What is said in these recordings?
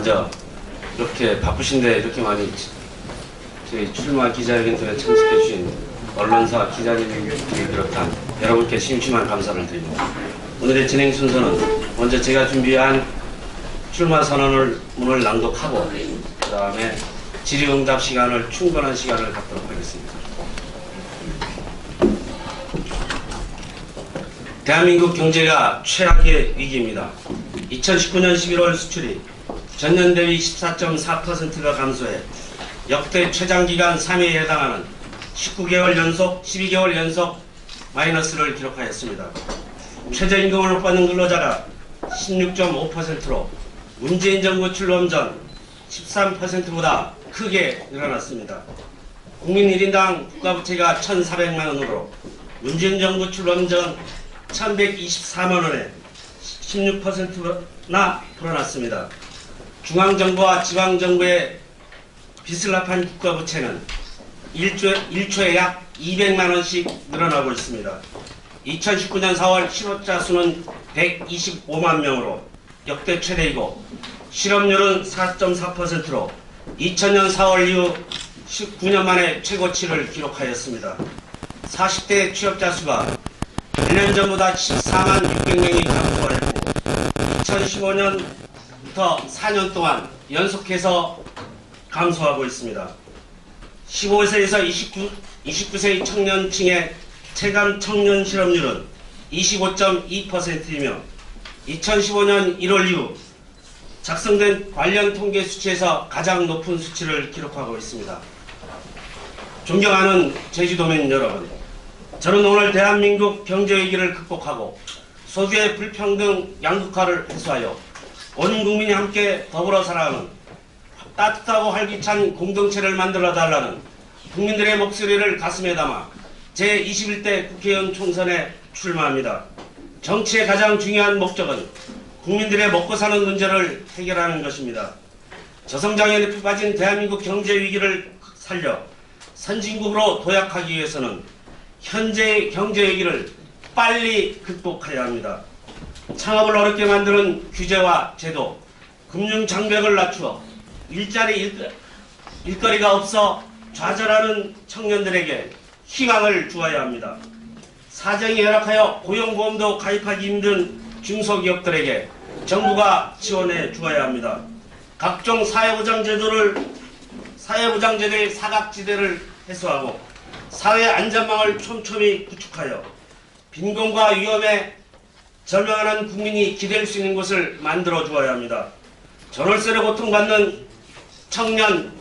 먼저 이렇게 바쁘신데 이렇게 많이 저희 출마 기자회견에 참석해 주신 언론사 기자님을 비롯한 여러분께 심심한 감사를 드립니다. 오늘의 진행 순서는 먼저 제가 준비한 출마 선언문을 낭독하고 그 다음에 질의응답 시간을 충분한 시간을 갖도록 하겠습니다. 대한민국 경제가 최악의 위기입니다. 2019년 11월 수출이 전년 대비 14.4%가 감소해 역대 최장기간 3위에 해당하는 19개월 연속, 12개월 연속 마이너스를 기록하였습니다. 최저임금을 못 받는 근로자가 16.5%로 문재인 정부 출범 전 13%보다 크게 늘어났습니다. 국민 1인당 국가부채가 1,400만 원으로 문재인 정부 출범 전 1,124만 원에 16%나 불어났습니다. 중앙정부와 지방정부의 빚을 합한 국가부채는 1초에 약 200만 원씩 늘어나고 있습니다. 2019년 4월 실업자 수는 125만 명으로 역대 최대이고 실업률은 4.4%로 2000년 4월 이후 19년 만에 최고치를 기록하였습니다. 40대 취업자 수가 1년 전보다 14만 600명이 감소했고 2015년부터 4년 동안 연속해서 감소하고 있습니다. 15세에서 29세 청년층의 체감 청년 실업률은 25.2%이며 2015년 1월 이후 작성된 관련 통계 수치에서 가장 높은 수치를 기록하고 있습니다. 존경하는 제주도민 여러분, 저는 오늘 대한민국 경제위기를 극복하고 소수의 불평등 양극화를 해소하여 온 국민이 함께 더불어 살아가는 따뜻하고 활기찬 공동체를 만들어달라는 국민들의 목소리를 가슴에 담아 제21대 국회의원 총선에 출마합니다. 정치의 가장 중요한 목적은 국민들의 먹고 사는 문제를 해결하는 것입니다. 저성장에 늪에 빠진 대한민국 경제 위기를 살려 선진국으로 도약하기 위해서는 현재의 경제 위기를 빨리 극복해야 합니다. 창업을 어렵게 만드는 규제와 제도, 금융 장벽을 낮추어 일거리가 없어 좌절하는 청년들에게 희망을 주어야 합니다. 사정이 열악하여 고용보험도 가입하기 힘든 중소기업들에게 정부가 지원해 주어야 합니다. 각종 사회보장제도의 사각지대를 해소하고 사회 안전망을 촘촘히 구축하여 빈곤과 위험에 절망하는 국민이 기댈 수 있는 곳을 만들어 주어야 합니다. 전월세로 고통받는 청년,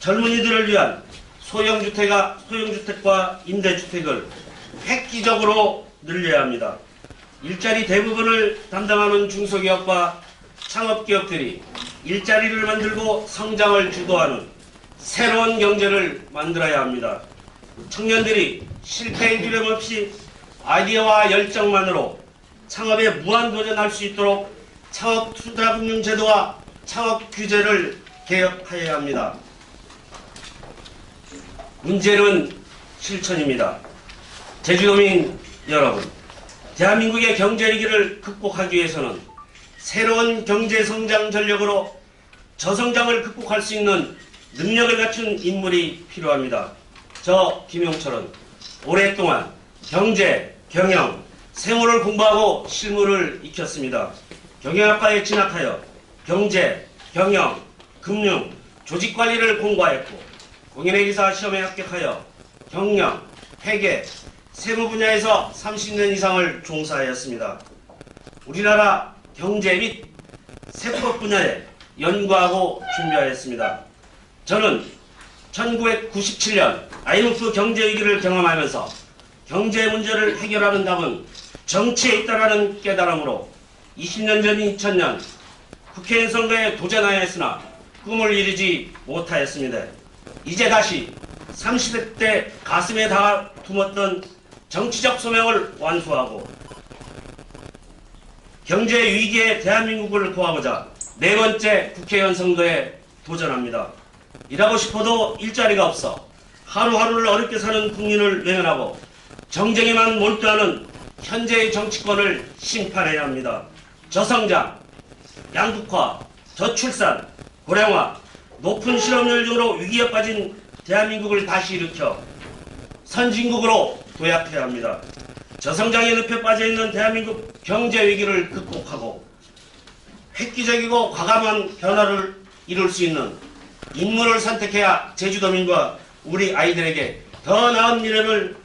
젊은이들을 위한 소형주택과 임대주택을 획기적으로 늘려야 합니다. 일자리 대부분을 담당하는 중소기업과 창업기업들이 일자리를 만들고 성장을 주도하는 새로운 경제를 만들어야 합니다. 청년들이 실패의 두려움 없이 아이디어와 열정만으로 창업에 무한도전할 수 있도록 창업투자금융제도와 창업규제를 개혁해야 합니다. 문제는 실천입니다. 제주도민 여러분, 대한민국의 경제위기를 극복하기 위해서는 새로운 경제성장 전략으로 저성장을 극복할 수 있는 능력을 갖춘 인물이 필요합니다. 저 김용철은 오랫동안 경제, 경영, 세무를 공부하고 실무를 익혔습니다. 경영학과에 진학하여 경제, 경영, 금융, 조직관리를 공부하였고 공인회계사 시험에 합격하여 경영, 회계, 세무 분야에서 30년 이상을 종사하였습니다. 우리나라 경제 및 세법 분야에 연구하고 준비하였습니다. 저는 1997년 IMF 경제위기를 경험하면서 경제 문제를 해결하는 답은 정치에 있다라는 깨달음으로 20년 전인 2000년 국회의원 선거에 도전하였으나 꿈을 이루지 못하였습니다. 이제 다시 30대 때 가슴에 담았던 정치적 소명을 완수하고 경제 위기의 대한민국을 구하고자 네 번째 국회의원 선거에 도전합니다. 일하고 싶어도 일자리가 없어 하루하루를 어렵게 사는 국민을 외면하고 정쟁에만 몰두하는 현재의 정치권을 심판해야 합니다. 저성장, 양극화, 저출산, 고령화, 높은 실업률 등으로 위기에 빠진 대한민국을 다시 일으켜 선진국으로 도약해야 합니다. 저성장의 늪에 빠져있는 대한민국 경제 위기를 극복하고 획기적이고 과감한 변화를 이룰 수 있는 인물을 선택해야 제주도민과 우리 아이들에게 더 나은 미래를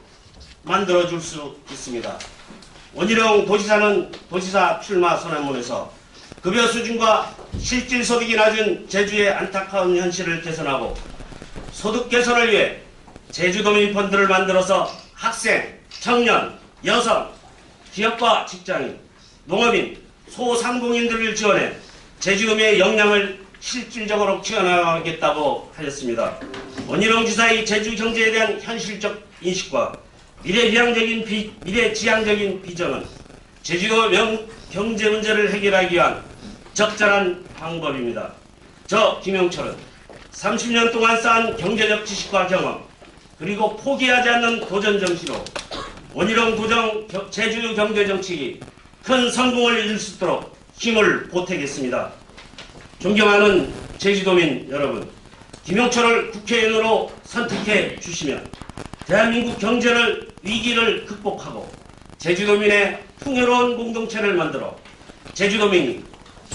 만들어줄 수 있습니다. 원희룡 도지사는 도지사 출마 선언문에서 급여 수준과 실질 소득이 낮은 제주의 안타까운 현실을 개선하고 소득 개선을 위해 제주도민 펀드를 만들어서 학생, 청년, 여성, 기업과 직장인, 농업인, 소상공인들을 지원해 제주도민의 역량을 실질적으로 키워나가겠다고 하였습니다. 원희룡 지사의 제주 경제에 대한 현실적 인식과 미래지향적인 비전은 제주도 경제 문제를 해결하기 위한 적절한 방법입니다. 저 김영철은 30년 동안 쌓은 경제적 지식과 경험 그리고 포기하지 않는 도전 정신으로 원희룡 제주 경제 정책이 큰 성공을 이룰 수 있도록 힘을 보태겠습니다. 존경하는 제주도민 여러분, 김영철을 국회의원으로 선택해 주시면 대한민국 위기를 극복하고 제주도민의 풍요로운 공동체를 만들어 제주도민이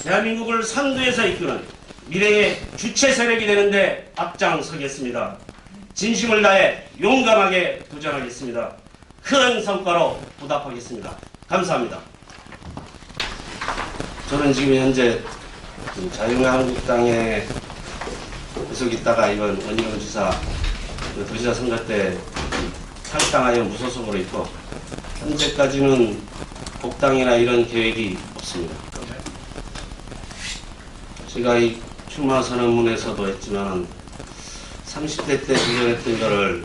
대한민국을 선두에서 이끄는 미래의 주체 세력이 되는데 앞장서겠습니다. 진심을 다해 용감하게 도전하겠습니다. 큰 성과로 보답하겠습니다. 감사합니다. 저는 지금 현재 자유한국당에 계속 있다가 이번 원희룡 지사 도지사 선거 때 탈당하여 무소속으로 있고 현재까지는 복당이나 이런 계획이 없습니다. 제가 이 출마 선언문에서도 했지만 30대 때 도전했던 거를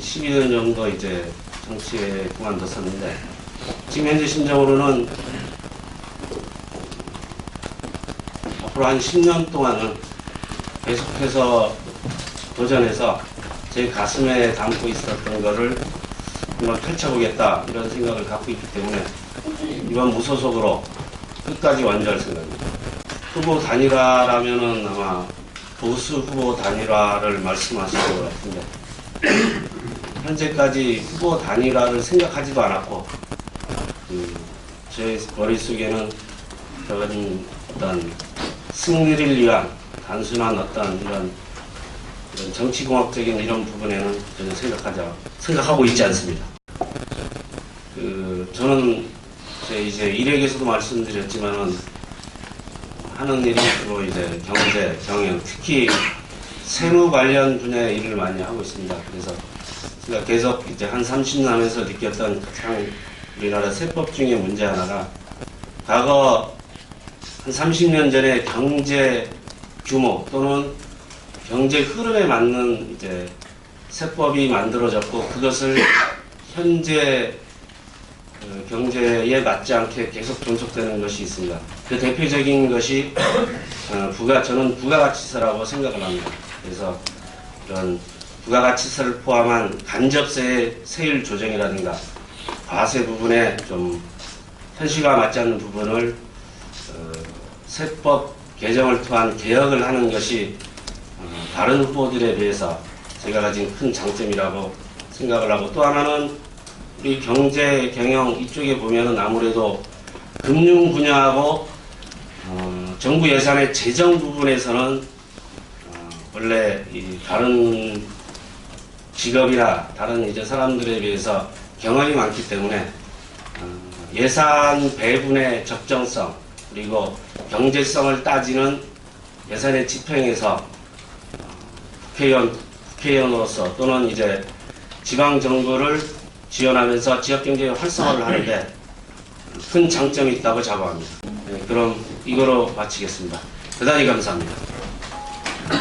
12년 정도 이제 정치에 그만뒀었는데 지금 현재 심정으로는 앞으로 한 10년 동안은 계속해서 도전해서 제 가슴에 담고 있었던 거를 정말 펼쳐보겠다 이런 생각을 갖고 있기 때문에 이번 무소속으로 끝까지 완주할 생각입니다. 후보 단일화라면은 아마 보수 후보 단일화를 말씀하실 것 같은데 현재까지 후보 단일화를 생각하지도 않았고 제 머릿속에는 그런 어떤 승리를 위한 단순한 어떤 이런 정치공학적인 이런 부분에는 전혀 생각하고 있지 않습니다. 저는 이제 일획에서도 말씀드렸지만은 하는 일이 주로 이제 경제, 경영, 특히 세무 관련 분야의 일을 많이 하고 있습니다. 그래서 제가 계속 이제 한 30년 하면서 느꼈던 가장 우리나라 세법 중에 문제 하나가 과거 한 30년 전에 경제 규모 또는 경제 흐름에 맞는 이제 세법이 만들어졌고 그것을 현재 경제에 맞지 않게 계속 존속되는 것이 있습니다. 그 대표적인 것이 저는 부가가치세라고 생각을 합니다. 그래서 이런 부가가치세를 포함한 간접세의 세율 조정이라든가 과세 부분에 좀 현실과 맞지 않는 부분을 세법 개정을 통한 개혁을 하는 것이 다른 후보들에 비해서 제가 가진 큰 장점이라고 생각을 하고 또 하나는 우리 경제, 경영 이쪽에 보면은 아무래도 금융 분야하고 정부 예산의 재정 부분에서는 원래 이 다른 직업이나 다른 이제 사람들에 비해서 경험이 많기 때문에 예산 배분의 적정성 그리고 경제성을 따지는 예산의 집행에서 국회의원으로서 또는 이제 지방 정부를 지원하면서 지역 경제의 활성화를 하는데 큰 장점이 있다고 자부합니다. 네, 그럼 이거로 마치겠습니다. 대단히 감사합니다.